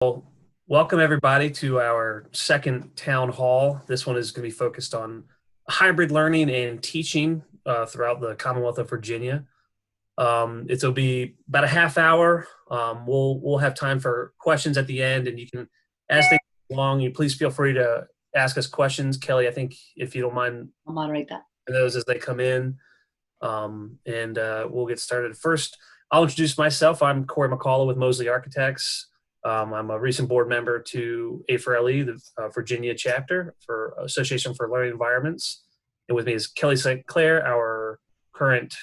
Well, welcome everybody to our second town hall. This one is going to be focused on hybrid learning and teaching throughout the Commonwealth of Virginia. It'll be about a half hour. We'll have time for questions at the end, and you can ask things along. You please feel free to ask us questions, Kelly. I think if you don't mind, I'll moderate that. Those as they come in, and we'll get started. First, I'll introduce myself. I'm Corey McCullough with Mosley Architects. I'm a recent board member to A4LE, the Virginia chapter for Association for Learning Environments. And with me is Kelly St. Clair, our current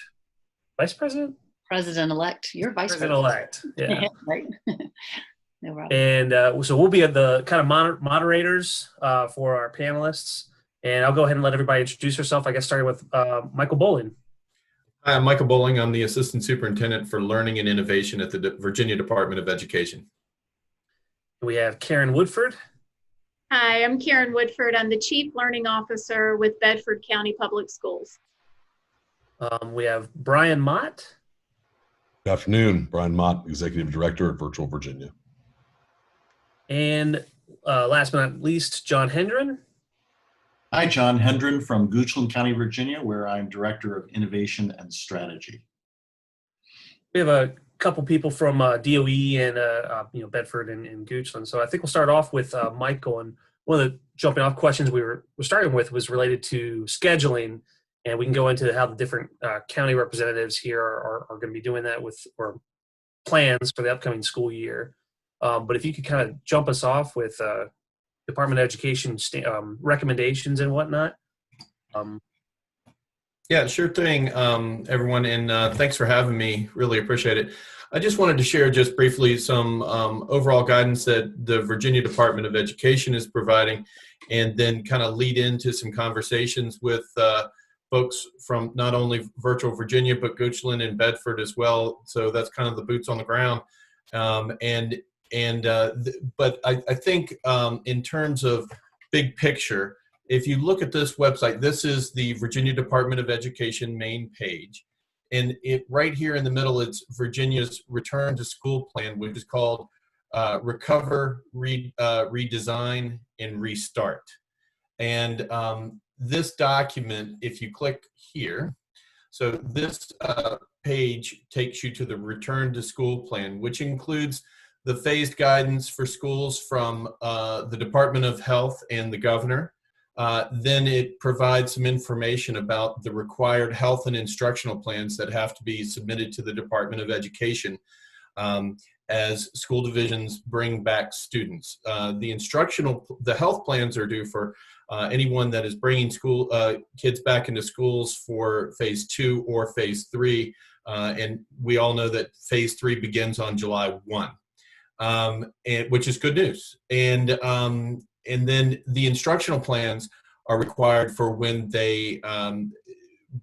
vice president? President-elect. You're vice president-elect, yeah. Right. No problem. And so we'll be the kind of moderators for our panelists. And I'll go ahead and let everybody introduce herself. I guess starting with Michael Bolling. Hi, I'm Michael Bolling. I'm the Assistant Superintendent for Learning and Innovation at the Virginia Department of Education. We have Karen Woodford. Hi, I'm Karen Woodford. I'm the Chief Learning Officer with Bedford County Public Schools. We have Brian Mott. Good afternoon, Brian Mott, Executive Director at Virtual Virginia. And last but not least, John Hendron. Hi, John Hendron from Goochland County, Virginia, where I'm Director of Innovation and Strategy. We have a couple people from DOE and Bedford and Goochland. So I think we'll start off with Michael. And one of the jumping off questions we're starting with was related to scheduling, and we can go into how the different county representatives here are going to be doing that with or plans for the upcoming school year. But if you could kind of jump us off with Department of Education recommendations and whatnot. Yeah, sure thing, everyone, and thanks for having me. Really appreciate it. I just wanted to share just briefly some overall guidance that the Virginia Department of Education is providing, and then kind of lead into some conversations with folks from not only Virtual Virginia, but Goochland and Bedford as well. So that's kind of the boots on the ground. But I think in terms of big picture, if you look at this website, this is the Virginia Department of Education main page. And right here in the middle, it's Virginia's Return to School Plan, which is called Recover, Redesign, and Restart. And this document, if you click here, so this page takes you to the Return to School Plan, which includes the phased guidance for schools from the Department of Health and the governor. Then it provides some information about the required health and instructional plans that have to be submitted to the Department of Education as school divisions bring back students. The health plans are due for anyone that is bringing kids back into schools for phase 2 or phase 3. And we all know that phase 3 begins on July 1, which is good news. And then the instructional plans are required for when they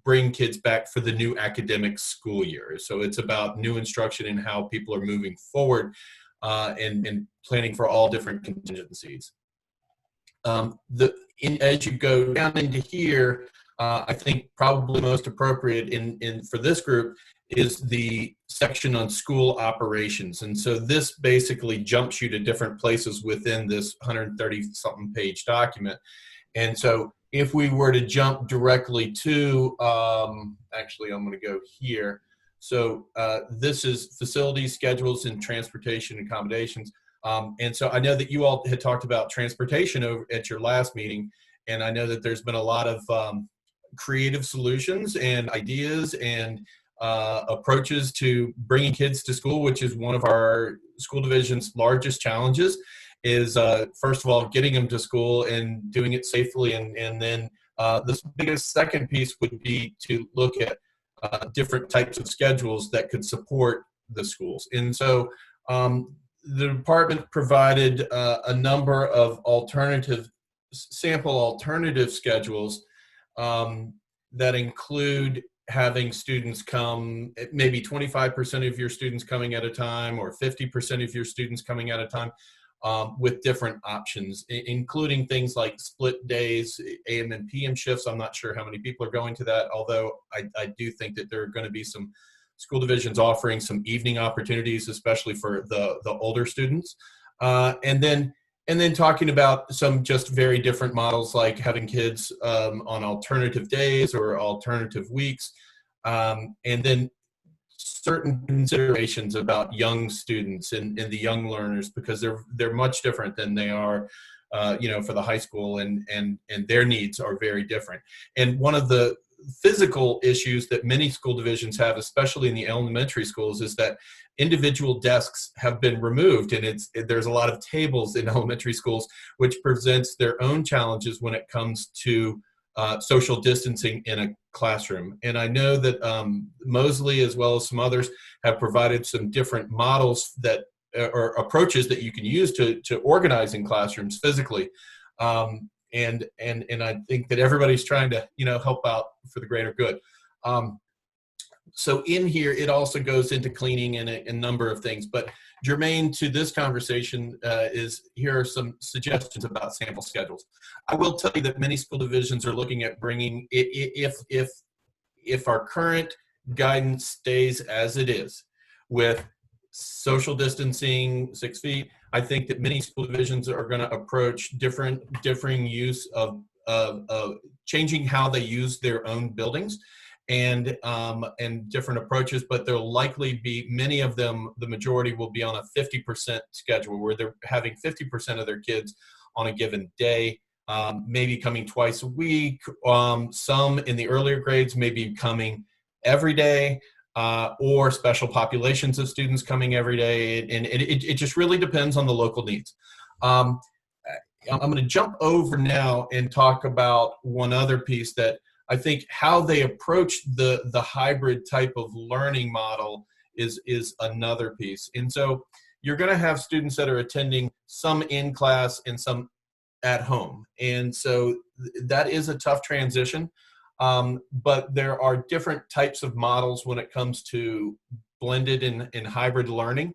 bring kids back for the new academic school year. So it's about new instruction and how people are moving forward and planning for all different contingencies. As you go down into here, I think probably most appropriate for this group is the section on school operations. And so this basically jumps you to different places within this 130-something page document. And so if we were to jump directly to, actually I'm going to go here. So this is facilities, schedules, and transportation accommodations. And so I know that you all had talked about transportation over at your last meeting, and I know that there's been a lot of creative solutions and ideas and approaches to bringing kids to school, which is one of our school division's largest challenges, is first of all getting them to school and doing it safely, and then the biggest second piece would be to look at different types of schedules that could support the schools. And so the department provided a number of sample alternative schedules that include having students come, maybe 25% of your students coming at a time, or 50% of your students coming at a time, with different options, including things like split days, AM and PM shifts. I'm not sure how many people are going to that, although I do think that there are going to be some school divisions offering some evening opportunities, especially for the older students. And then talking about some just very different models, like having kids on alternative days or alternative weeks, and then certain considerations about young students and the young learners, because they're much different than they are for the high school, and their needs are very different. And one of the physical issues that many school divisions have, especially in the elementary schools, is that individual desks have been removed, and there's a lot of tables in elementary schools, which presents their own challenges when it comes to social distancing in a classroom. And I know that Mosley, as well as some others, have provided some different models that or approaches that you can use to organizing classrooms physically. And I think that everybody's trying to help out for the greater good. So in here, it also goes into cleaning and a number of things. But germane to this conversation here are some suggestions about sample schedules. I will tell you that many school divisions are looking at bringing, if our current guidance stays as it is with social distancing, 6 feet, I think that many school divisions are going to approach differing use of changing how they use their own buildings, and different approaches. But there'll likely be many of them, the majority will be on a 50% schedule, where they're having 50% of their kids on a given day, maybe coming twice a week. Some in the earlier grades may be coming every day, or special populations of students coming every day, and it just really depends on the local needs. I'm going to jump over now and talk about one other piece, that I think how they approach the hybrid type of learning model is another piece. And so you're going to have students that are attending some in class and some at home, and so that is a tough transition. But there are different types of models when it comes to blended and hybrid learning.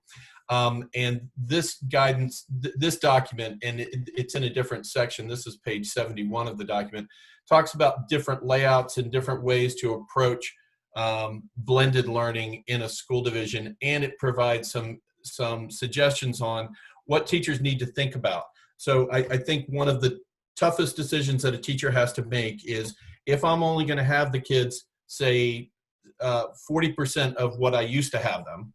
And this guidance, this document, and it's in a different section, this is page 71 of the document, talks about different layouts and different ways to approach blended learning in a school division. And it provides some suggestions on what teachers need to think about. So I think one of the toughest decisions that a teacher has to make is, if I'm only going to have the kids, say, 40% of what I used to have them,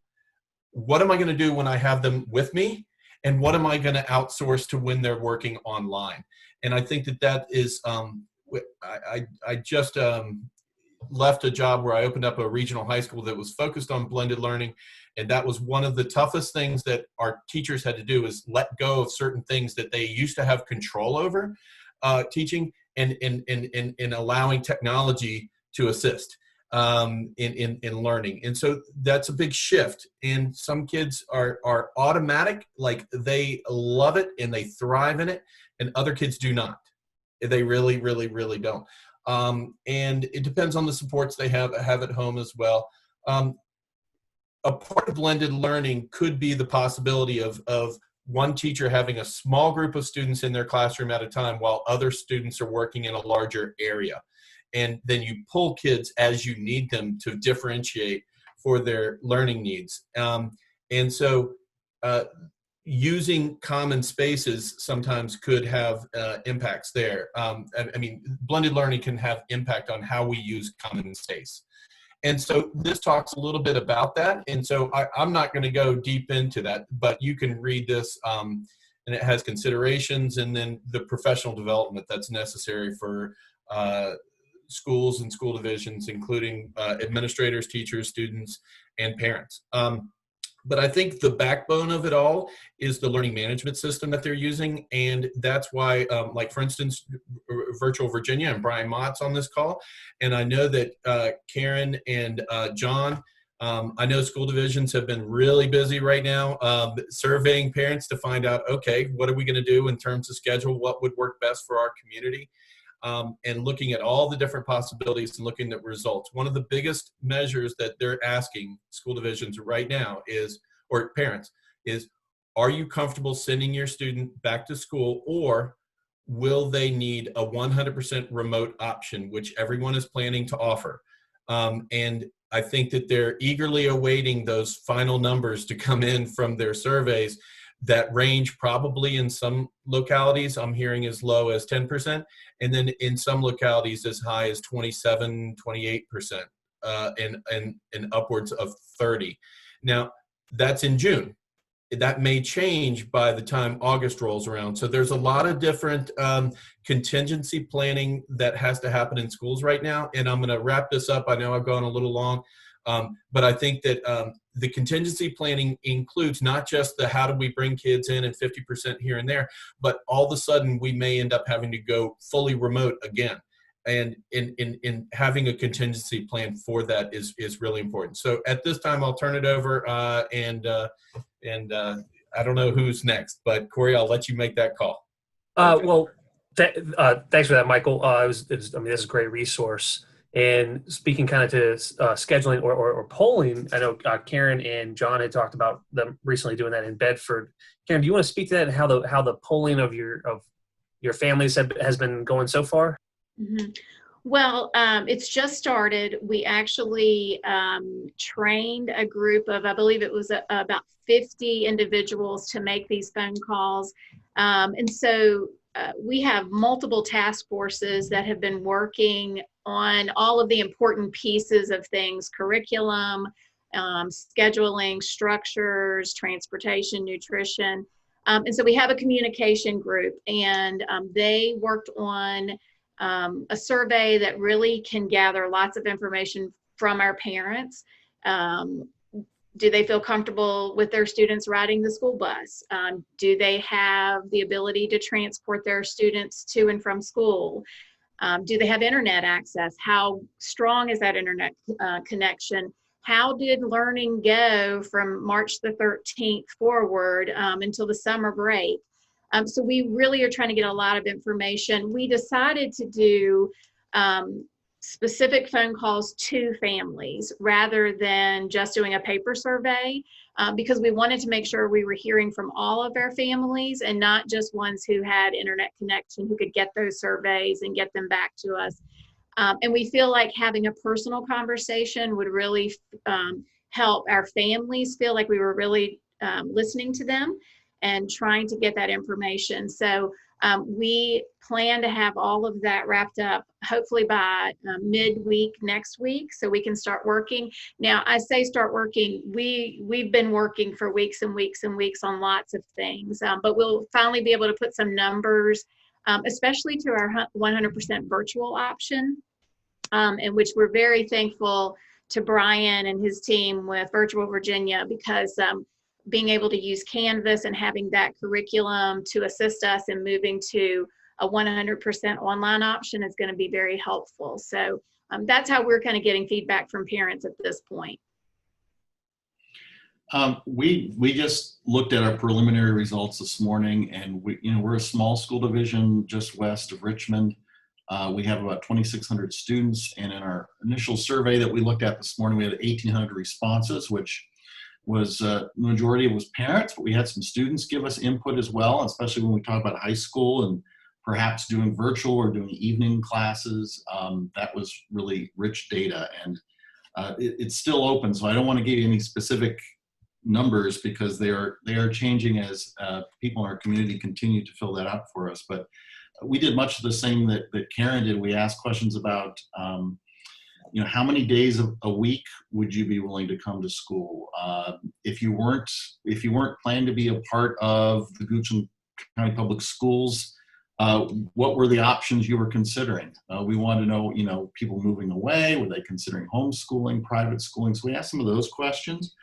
what am I going to do when I have them with me? And what am I going to outsource to when they're working online? And I think that is, I just left a job where I opened up a regional high school that was focused on blended learning. And that was one of the toughest things that our teachers had to do, is let go of certain things that they used to have control over teaching, and allowing technology to assist in learning. And so that's a big shift. And some kids are automatic, like they love it and they thrive in it, and other kids do not. They really, really, really don't. And it depends on the supports they have at home as well. A part of blended learning could be the possibility of one teacher having a small group of students in their classroom at a time, while other students are working in a larger area. And then you pull kids as you need them to differentiate for their learning needs. And so using common spaces sometimes could have impacts there. I mean, blended learning can have impact on how we use common space. And so this talks a little bit about that. And so I'm not going to go deep into that, but you can read this, and it has considerations and then the professional development that's necessary for schools and school divisions, including administrators, teachers, students, and parents. But I think the backbone of it all is the learning management system that they're using. And that's why, like for instance, Virtual Virginia and Brian Mott's on this call. And I know that Karen and John, I know school divisions have been really busy right now, surveying parents to find out, okay, what are we going to do in terms of schedule? What would work best for our community? And looking at all the different possibilities and looking at results. One of the biggest measures that they're asking school divisions right now is, or parents, is, are you comfortable sending your student back to school, or will they need a 100% remote option, which everyone is planning to offer? And I think that they're eagerly awaiting those final numbers to come in from their surveys that range probably in some localities I'm hearing as low as 10%, and then in some localities as high as 27, 28%, and upwards of 30. Now, that's in June. That may change by the time August rolls around. So there's a lot of different contingency planning that has to happen in schools right now. And I'm going to wrap this up. I know I've gone a little long, but I think that the contingency planning includes not just the how do we bring kids in and 50% here and there, but all of a sudden we may end up having to go fully remote again. And in having a contingency plan for that is really important. So at this time, I'll turn it over, and I don't know who's next, but Corey, I'll let you make that call. Well, thanks for that, Michael. I mean, this is a great resource. And speaking kind of to scheduling or polling, I know Karen and John had talked about them recently doing that in Bedford. Karen, do you want to speak to that and how the polling of your families has been going so far? Mm-hmm. Well, it's just started. We actually trained a group of, I believe it was about 50 individuals to make these phone calls. And so we have multiple task forces that have been working on all of the important pieces of things: curriculum, scheduling, structures, transportation, nutrition. And so we have a communication group, and they worked on a survey that really can gather lots of information from our parents. Do they feel comfortable with their students riding the school bus? Do they have the ability to transport their students to and from school? Do they have internet access? How strong is that internet connection? How did learning go from March the 13th forward until the summer break? So we really are trying to get a lot of information. We decided to do specific phone calls to families rather than just doing a paper survey, because we wanted to make sure we were hearing from all of our families and not just ones who had internet connection, who could get those surveys and get them back to us. And we feel like having a personal conversation would really help our families feel like we were really listening to them and trying to get that information. So we plan to have all of that wrapped up, hopefully by midweek next week, so we can start working. Now, I say start working, we've been working for weeks and weeks and weeks on lots of things, but we'll finally be able to put some numbers, especially to our 100% virtual option, in which we're very thankful to Brian and his team with Virtual Virginia, because being able to use Canvas and having that curriculum to assist us in moving to a 100% online option is going to be very helpful. So that's how we're kind of getting feedback from parents at this point. We just looked at our preliminary results this morning, and we're a small school division just west of Richmond. We have about 2,600 students, and in our initial survey that we looked at this morning, we had 1,800 responses, which was the majority was parents, but we had some students give us input as well, especially when we talk about high school and perhaps doing virtual or doing evening classes. That was really rich data, and it's still open, so I don't want to give you any specific numbers because they are changing as people in our community continue to fill that out for us. But we did much of the same that Karen did. We asked questions about how many days a week would you be willing to come to school? If you weren't planning to be a part of the Goochland County Public Schools, what were the options you were considering? We wanted to know, people moving away, were they considering homeschooling, private schooling? So we asked some of those questions.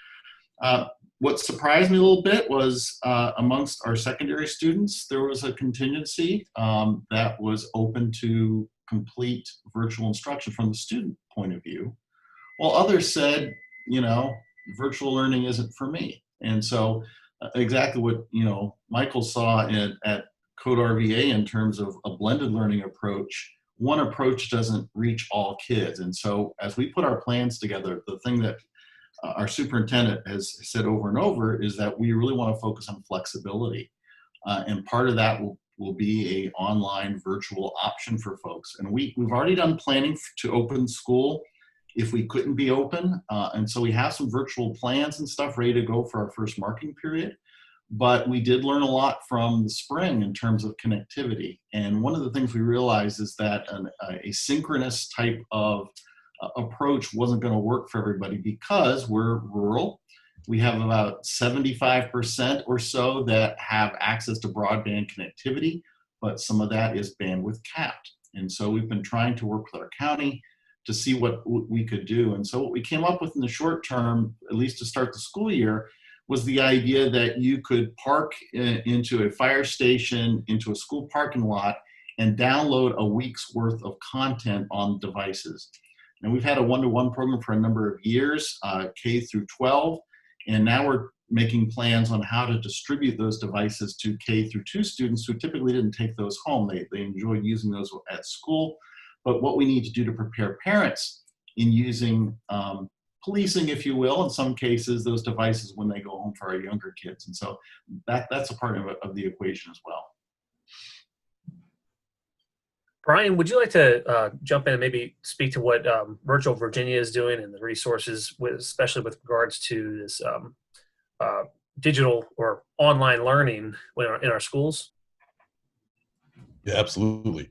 What surprised me a little bit was amongst our secondary students, there was a contingency that was open to complete virtual instruction from the student point of view, while others said, virtual learning isn't for me. And so exactly what, Michael saw at Code RVA in terms of a blended learning approach, one approach doesn't reach all kids. And so as we put our plans together, the thing that our superintendent has said over and over is that we really want to focus on flexibility. And part of that will be a online virtual option for folks. And we've already done planning to open school if we couldn't be open. And so we have some virtual plans and stuff ready to go for our first marking period. but we did learn a lot from the spring in terms of connectivity. And one of the things we realized is that a synchronous type of approach wasn't going to work for everybody because we're rural. We have about 75% or so that have access to broadband connectivity, but some of that is bandwidth capped. And so we've been trying to work with our county to see what we could do. And so what we came up with in the short term, at least to start the school year, was the idea that you could park into a fire station, into a school parking lot, and download a week's worth of content on devices. And we've had a one-to-one program for a number of years, K through 12, and now we're making plans on how to distribute those devices to K through 2 students who typically didn't take those home. They enjoy using those at school. But what we need to do to prepare parents in using policing, if you will, in some cases, those devices when they go home for our younger kids. And so that's a part of the equation as well. Brian, would you like to jump in and maybe speak to what Virtual Virginia is doing and the resources, especially with regards to this digital or online learning in our schools? Yeah, absolutely.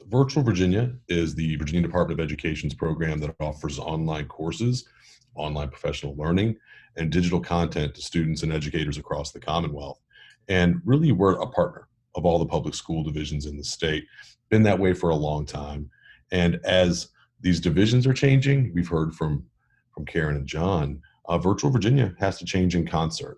Virtual Virginia is the Virginia Department of Education's program that offers online courses, online professional learning, and digital content to students and educators across the Commonwealth. And really, we're a partner of all the public school divisions in the state. Been that way for a long time. And as these divisions are changing, we've heard from Karen and John, Virtual Virginia has to change in concert.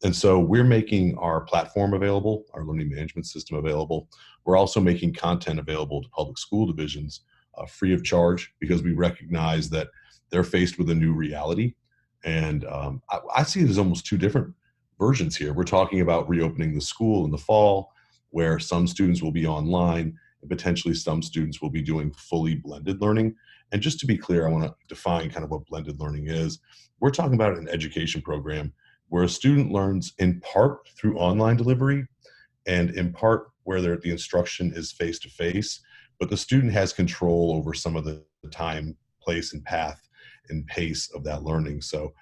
And so we're making our platform available, our learning management system available. We're also making content available to public school divisions free of charge because we recognize that they're faced with a new reality. And I see it as almost 2 different versions here. We're talking about reopening the school in the fall, where some students will be online and potentially some students will be doing fully blended learning. And just to be clear, I want to define kind of what blended learning is. We're talking about an education program where a student learns in part through online delivery and in part where the instruction is face-to-face, but the student has control over some of the time, place, and path and pace of that learning. So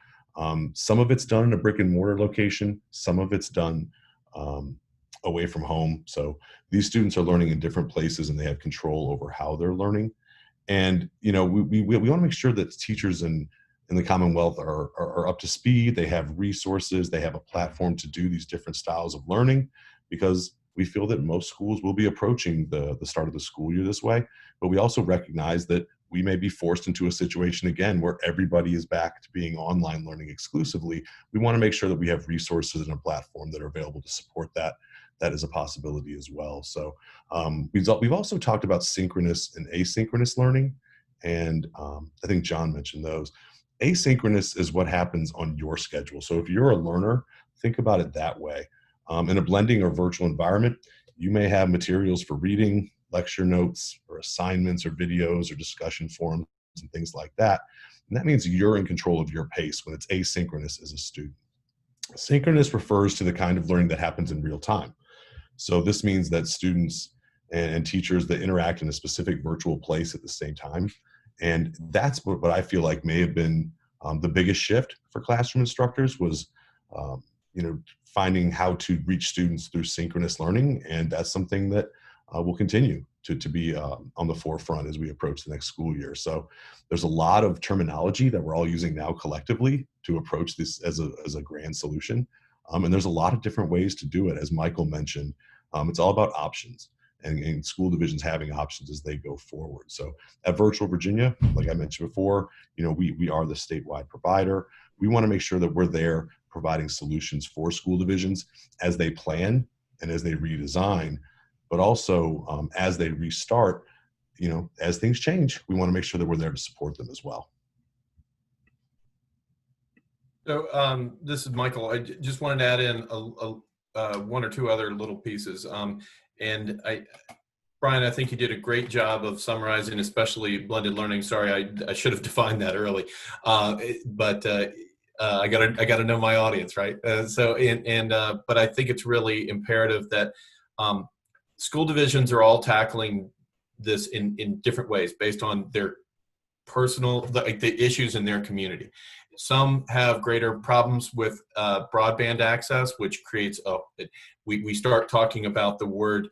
some of it's done in a brick and mortar location, some of it's done away from home. So these students are learning in different places and they have control over how they're learning. And we want to make sure that teachers in the Commonwealth are up to speed. They have resources. They have a platform to do these different styles of learning because we feel that most schools will be approaching the start of the school year this way. But we also recognize that we may be forced into a situation again where everybody is back to being online learning exclusively. We want to make sure that we have resources and a platform that are available to support that. That is a possibility as well. So we've also talked about synchronous and asynchronous learning. And I think John mentioned those. Asynchronous is what happens on your schedule. So if you're a learner, think about it that way. In a blending or virtual environment, you may have materials for reading, lecture notes, or assignments, or videos, or discussion forums, and things like that. And that means you're in control of your pace when it's asynchronous as a student. Synchronous refers to the kind of learning that happens in real time. So this means that students and teachers that interact in a specific virtual place at the same time. And that's what I feel like may have been the biggest shift for classroom instructors was, finding how to reach students through synchronous learning. And that's something that will continue to be on the forefront as we approach the next school year. So there's a lot of terminology that we're all using now collectively to approach this as a grand solution. And there's a lot of different ways to do it. As Michael mentioned, it's all about options and school divisions having options as they go forward. So at Virtual Virginia, like I mentioned before, we are the statewide provider. We want to make sure that we're there providing solutions for school divisions as they plan and as they redesign, but also as they restart, as things change, we want to make sure that we're there to support them as well. So this is Michael. I just wanted to add in one or two other little pieces. Brian, I think you did a great job of summarizing, especially blended learning. Sorry, I should have defined that early, but I gotta know my audience, right? But I think it's really imperative that school divisions are all tackling this in different ways based on their personal, the issues in their community. some have greater problems with broadband access, which creates we start talking about the word.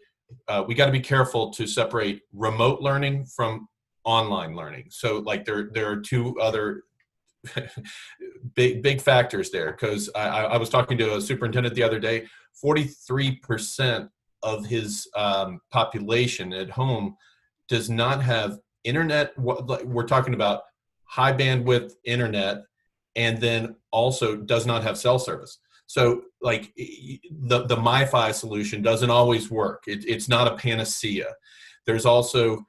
We got to be careful to separate remote learning from online learning. So like there are two other big factors there, because I was talking to a superintendent the other day. 43% of his population at home does not have internet. We're talking about high bandwidth internet, and then also does not have cell service. So like the MiFi solution doesn't always work. It's not a panacea. There's also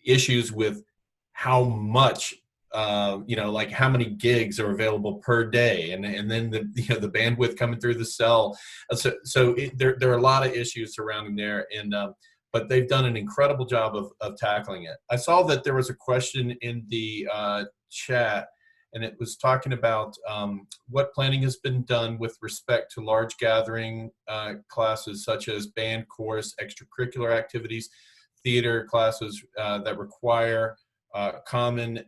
issues with how much, like how many gigs are available per day, and then the bandwidth coming through the cell. So there are a lot of issues surrounding there, and but they've done an incredible job of tackling it. I saw that there was a question in the chat, and it was talking about what planning has been done with respect to large gathering classes such as band, chorus, extracurricular activities, theater classes that require common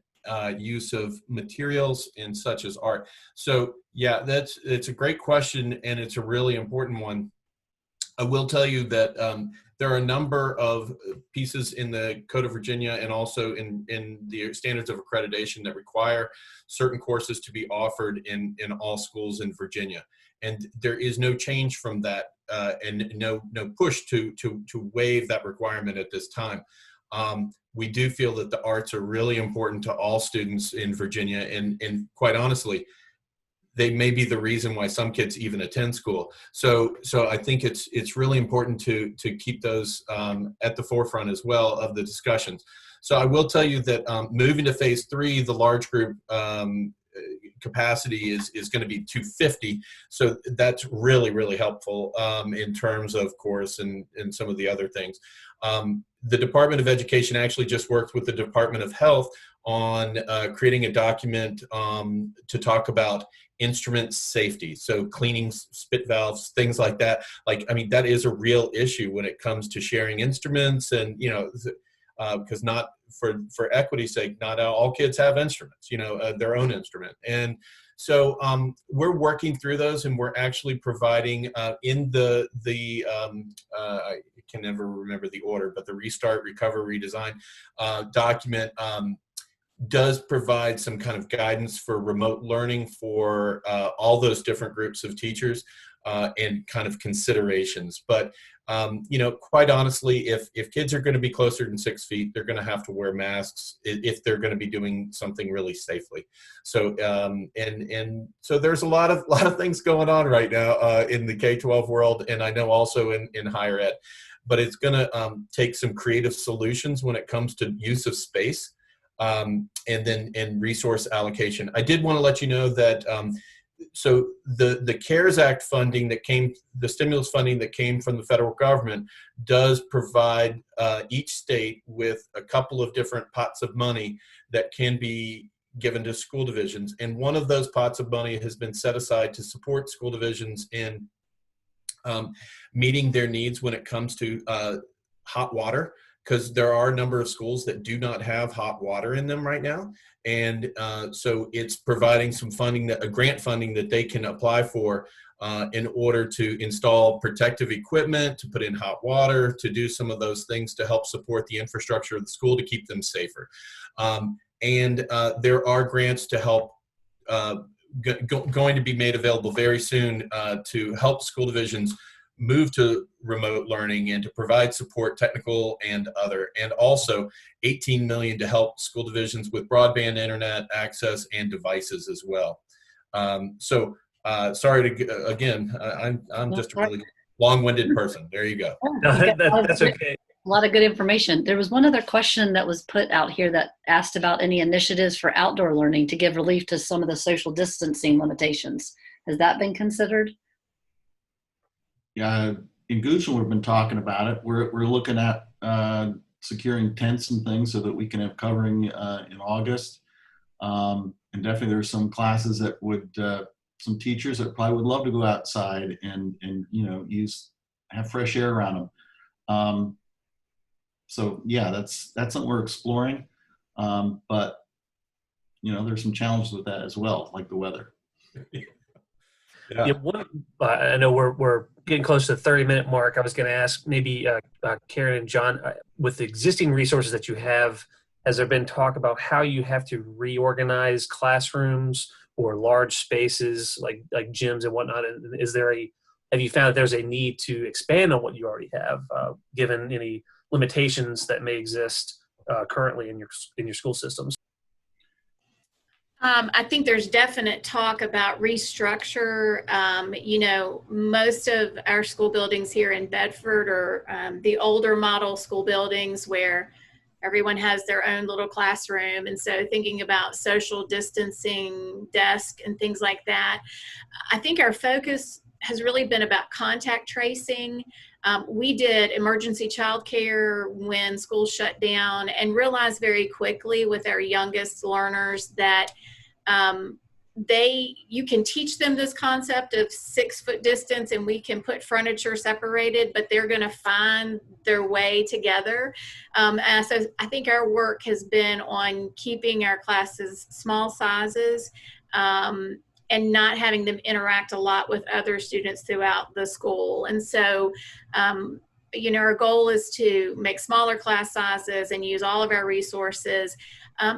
use of materials and such as art. So yeah, it's a great question, and it's a really important one. I will tell you that there are a number of pieces in the Code of Virginia and also in the standards of accreditation that require certain courses to be offered in all schools in Virginia. And there is no change from that and no push to waive that requirement at this time. We do feel that the arts are really important to all students in Virginia, and quite honestly, they may be the reason why some kids even attend school. So I think it's really important to keep those at the forefront as well of the discussions. So I will tell you that moving to phase 3, the large group capacity is going to be 250. So that's really helpful in terms of course and some of the other things. The Department of Education actually just worked with the Department of Health on creating a document to talk about instrument safety. So cleaning spit valves, things like that. Like, I mean, that is a real issue when it comes to sharing instruments, and, because not for equity's sake, not all kids have instruments, their own instrument. And so we're working through those, and we're actually providing in the I can never remember the order, but the Restart, Recover, Redesign document does provide some kind of guidance for remote learning for all those different groups of teachers and kind of considerations. But quite honestly, if kids are going to be closer than 6 feet, they're going to have to wear masks if they're going to be doing something really safely. So and so there's a lot of things going on right now in the K-12 world, and I know also in higher ed. But it's going to take some creative solutions when it comes to use of space and resource allocation. I did want to let you know that so the CARES Act funding the stimulus funding that came from the federal government does provide each state with a couple of different pots of money that can be given to school divisions. And one of those pots of money has been set aside to support school divisions in meeting their needs when it comes to hot water, because there are a number of schools that do not have hot water in them right now. And so it's providing some funding, a grant funding that they can apply for in order to install protective equipment, to put in hot water, to do some of those things to help support the infrastructure of the school to keep them safer. And there are grants to help going to be made available very soon to help school divisions move to remote learning and to provide support, technical and other, and also $18 million to help school divisions with broadband internet access and devices as well. Sorry to again, I'm just a really long-winded person. There you go. No, that's okay. A lot of good information. There was one other question that was put out here that asked about any initiatives for outdoor learning to give relief to some of the social distancing limitations. Has that been considered? Yeah, in Goochland, we've been talking about it. We're looking at securing tents and things so that we can have covering in August. And definitely there's some classes that would, some teachers that probably would love to go outside and have fresh air around them. So yeah, that's something we're exploring. But there's some challenges with that as well, like the weather. Yeah. Yeah, I know we're getting close to the 30-minute mark. I was going to ask maybe Karen and John, with the existing resources that you have, has there been talk about how you have to reorganize classrooms or large spaces like gyms and whatnot? And have you found that there's a need to expand on what you already have, given any limitations that may exist currently in your school systems? I think there's definite talk about restructure. Most of our school buildings here in Bedford are the older model school buildings where everyone has their own little classroom. And so thinking about social distancing, desk, and things like that, I think our focus has really been about contact tracing. We did emergency childcare when schools shut down and realized very quickly with our youngest learners that you can teach them this concept of 6-foot distance and we can put furniture separated, but they're going to find their way together. And so I think our work has been on keeping our classes small sizes, and not having them interact a lot with other students throughout the school. And so, our goal is to make smaller class sizes and use all of our resources.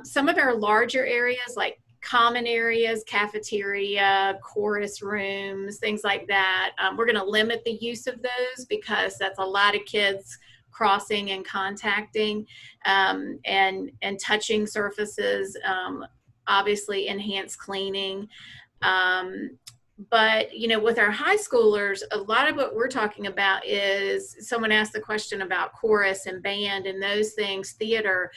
Some of our larger areas like common areas, cafeteria, chorus rooms, things like that, we're going to limit the use of those because that's a lot of kids crossing and contacting, and touching surfaces, obviously enhance cleaning. But with our high schoolers, a lot of what we're talking about is, someone asked the question about chorus and band and those things, theater.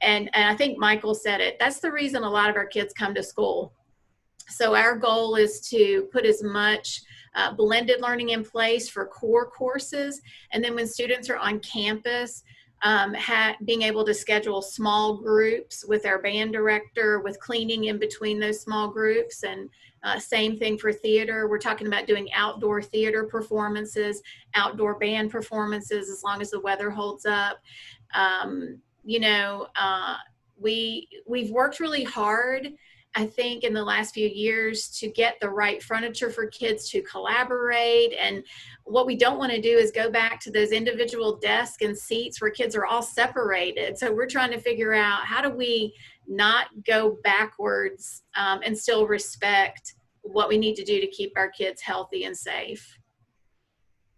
And I think Michael said it, that's the reason a lot of our kids come to school. So our goal is to put as much blended learning in place for core courses. And then when students are on campus, being able to schedule small groups with our band director, with cleaning in between those small groups. And same thing for theater. We're talking about doing outdoor theater performances, outdoor band performances, as long as the weather holds up. We've worked really hard, I think, in the last few years to get the right furniture for kids to collaborate. And what we don't want to do is go back to those individual desks and seats where kids are all separated. So we're trying to figure out, how do we not go backwards, and still respect what we need to do to keep our kids healthy and safe.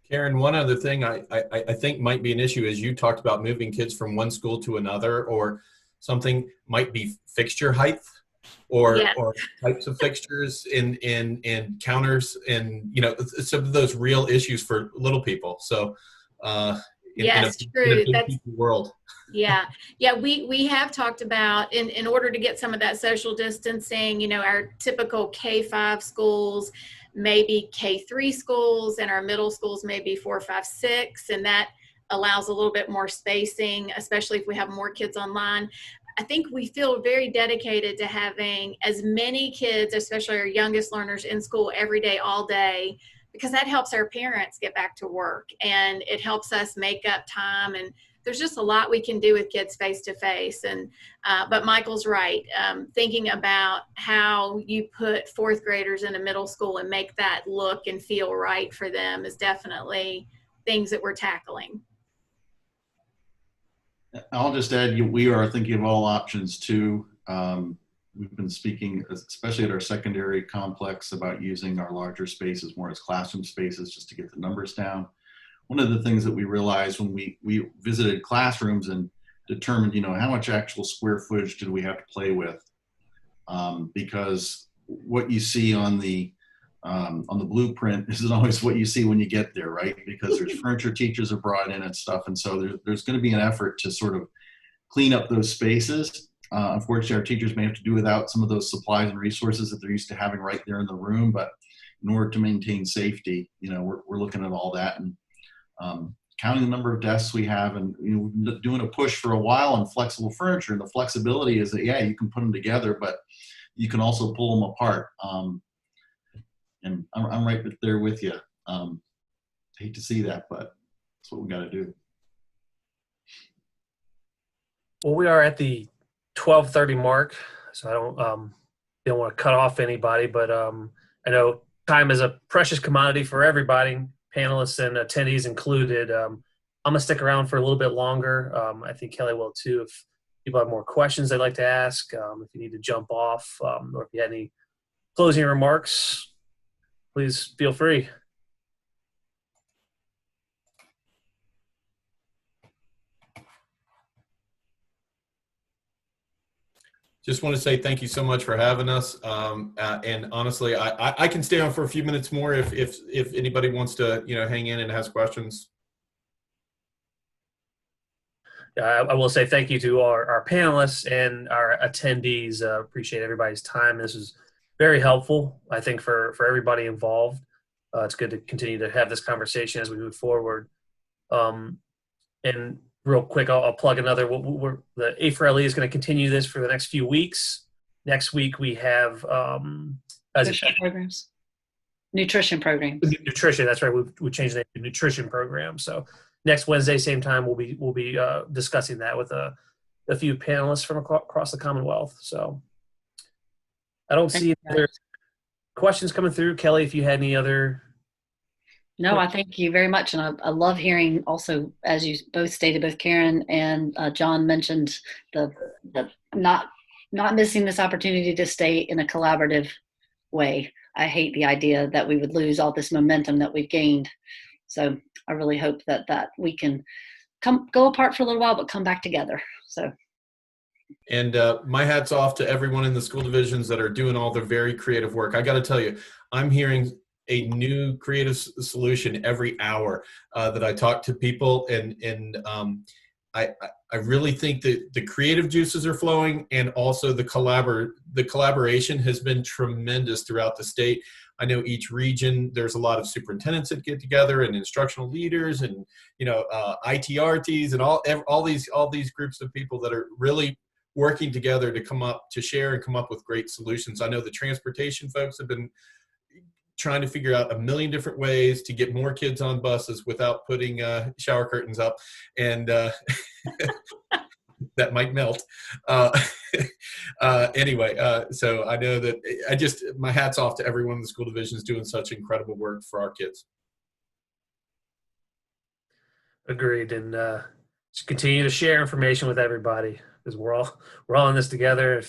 Karen, one other thing I think might be an issue is you talked about moving kids from one school to another, or something might be fixture height, or types of fixtures in counters, and some of those real issues for little people. So in a big people world. Yeah, we have talked about, in order to get some of that social distancing, our typical K-5 schools, maybe K-3 schools, and our middle schools maybe 4, 5, 6, and that allows a little bit more spacing, especially if we have more kids online. I think we feel very dedicated to having as many kids, especially our youngest learners, in school every day, all day, because that helps our parents get back to work, and it helps us make up time. And there's just a lot we can do with kids face to face. And but Michael's right. Thinking about how you put 4th graders in a middle school and make that look and feel right for them is definitely things that we're tackling. I'll just add, we are thinking of all options too. We've been speaking, especially at our secondary complex, about using our larger spaces more as classroom spaces, just to get the numbers down. One of the things that we realized when we visited classrooms and determined, how much actual square footage did we have to play with? Because what you see on the blueprint isn't always what you see when you get there, right? Because there's furniture teachers are brought in and stuff. And so there's going to be an effort to sort of clean up those spaces. Unfortunately, our teachers may have to do without some of those supplies and resources that they're used to having right there in the room. But in order to maintain safety, we're looking at all that, and counting the number of desks we have, and we've been doing a push for a while on flexible furniture. And the flexibility is that, you can put them together, but you can also pull them apart. And I'm right there with you. Hate to see that, but that's what we got to do. Well, we are at the 12:30 mark. so I don't want to cut off anybody, but I know time is a precious commodity for everybody, panelists and attendees included. I'm gonna stick around for a little bit longer. I think Kelly will too. If people have more questions they'd like to ask, if you need to jump off, or if you had any closing remarks, please feel free. Just want to say thank you so much for having us. And honestly, I can stay on for a few minutes more if anybody wants to, hang in and has questions. I will say thank you to our panelists and our attendees. Appreciate everybody's time. This is very helpful, I think, for everybody involved. It's good to continue to have this conversation as we move forward. And real quick, I'll plug another. The A4LE is going to continue this for the next few weeks. Next week we have Nutrition programs. Nutrition programs. Nutrition. That's right. We changed the name to nutrition program. So next Wednesday, same time, we'll be discussing that with a few panelists from across the Commonwealth. So I don't see any other questions coming through. Kelly, if you had any other. No, I thank you very much. And I love hearing also, as you both stated, both Karen and John mentioned the not missing this opportunity to stay in a collaborative way. I hate the idea that we would lose all this momentum that we've gained. So I really hope that we can go apart for a little while, but come back together. So. And my hat's off to everyone in the school divisions that are doing all their very creative work. I got to tell you, I'm hearing a new creative solution every hour that I talk to people, and I really think that the creative juices are flowing, and also the collaboration has been tremendous throughout the state. I know each region, there's a lot of superintendents that get together, and instructional leaders, and ITRTs, and all these groups of people that are really working together to share and come up with great solutions. I know the transportation folks have been trying to figure out a million different ways to get more kids on buses without putting shower curtains up, and that might melt. Anyway, so I know that my hat's off to everyone in the school division is doing such incredible work for our kids. Agreed, and just continue to share information with everybody, because we're all in this together.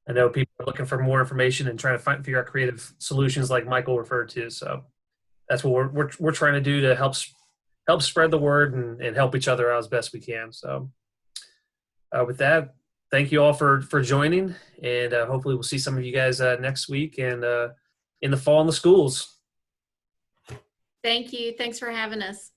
I know people are looking for more information and trying to figure out creative solutions like Michael referred to. So that's what we're trying to do to help spread the word and help each other out as best we can. So with that, thank you all for joining, and hopefully we'll see some of you guys next week and in the fall in the schools. Thank you. Thanks for having us.